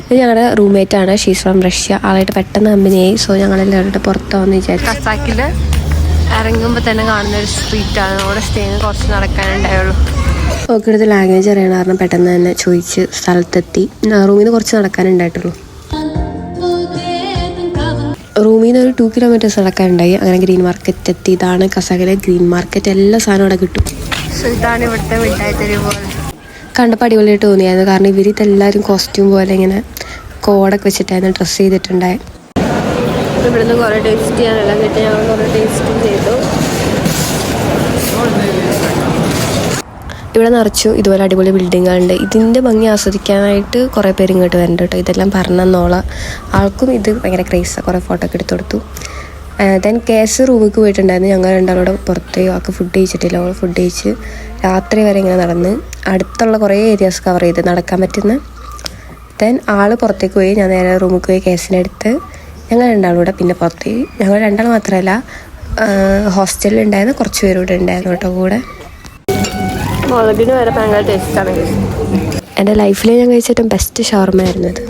ഇത് ഞങ്ങളുടെ റൂംമേറ്റാണ്. She's from Russia. ആളായിട്ട് പെട്ടെന്ന് കമ്പനിയായി. സോ ഞങ്ങളെല്ലാവരുടെ പുറത്താവെന്ന് വിചാരിച്ചു. കസാക്കിൽ ഇറങ്ങുമ്പോൾ തന്നെ കാണുന്ന ഒരു സ്ട്രീറ്റാണ്. നമ്മുടെ സ്റ്റേന്ന് കുറച്ച് നടക്കാനുണ്ടായുള്ളൂ. ഓക്കെ, അടുത്ത് ലാംഗ്വേജ് അറിയണ കാരണം പെട്ടെന്ന് തന്നെ ചോദിച്ച് സ്ഥലത്തെത്തി. റൂമിൽ നിന്ന് കുറച്ച് നടക്കാനുണ്ടായിട്ടുള്ളൂ. റൂമിൽ നിന്ന് ഒരു 2 കിലോമീറ്റേഴ്സ് നടക്കാനുണ്ടായി. അങ്ങനെ ഗ്രീൻ മാർക്കറ്റ് എത്തി. ഇതാണ് കസാക്കിലെ ഗ്രീൻ മാർക്കറ്റ്. എല്ലാ സാധനവും അവിടെ കിട്ടും. സോ ഇതാണ് ഇവിടുത്തെ മിഠായിത്തെരുവ് പോലെ. കണ്ടപ്പോൾ അടിപൊളിയായിട്ട് തോന്നിയായിരുന്നു. കാരണം ഇവർ ഇതെല്ലാവരും കോസ്റ്റ്യൂം പോലെ ഇങ്ങനെ കോഡൊക്കെ വെച്ചിട്ടായിരുന്നു ഡ്രസ്സ് ചെയ്തിട്ടുണ്ടായി. ഇവിടുന്ന് കുറേ ടേസ്റ്റ് ചെയ്യാനെല്ലാം കിട്ടി. ഞങ്ങൾ കുറേ ടേസ്റ്റും ചെയ്തു. ഇവിടെ നിറച്ചു ഇതുപോലെ അടിപൊളി ബിൽഡിങ്ങുകളുണ്ട്. ഇതിൻ്റെ ഭംഗി ആസ്വദിക്കാനായിട്ട് കുറേ പേര് ഇങ്ങോട്ട് വരുന്നുണ്ട് കേട്ടോ. ഇതെല്ലാം പറഞ്ഞെന്നോളാം. ആൾക്കും ഇത് ഭയങ്കര ക്രേസാണ്. കുറേ ഫോട്ടോ ഒക്കെ എടുത്ത് കൊടുത്തു. ദെൻ കേസ് റൂമിലേക്ക് പോയിട്ടുണ്ടായിരുന്നു. ഞങ്ങൾ രണ്ടാളോടെ പുറത്ത് ആൾക്ക് ഫുഡ് കഴിച്ചിട്ടില്ല. അവൾ ഫുഡ് കഴിച്ച് രാത്രി വരെ ഇങ്ങനെ നടന്ന് അടുത്തുള്ള കുറേ ഏരിയാസ് കവർ ചെയ്ത് നടക്കാൻ പറ്റുന്ന. ദെൻ ആൾ പുറത്തേക്ക് പോയി. ഞാൻ നേരെ റൂമിലേക്ക് പോയി കേസിനെടുത്ത് ഞങ്ങൾ രണ്ടാളൂടെ പിന്നെ പുറത്തേക്ക്. ഞങ്ങൾ രണ്ടാൾ മാത്രമല്ല, ഹോസ്റ്റലിൽ ഉണ്ടായിരുന്ന കുറച്ച് പേരൂടെ ഉണ്ടായിരുന്നു കേട്ടോ കൂടെ. മുളകിന് വരെ ഭയങ്കര ടേസ്റ്റാണ്. എൻ്റെ ലൈഫിൽ ഞാൻ കഴിച്ചിട്ടും ബെസ്റ്റ് ഷവർമ ആയിരുന്നു ഇത്.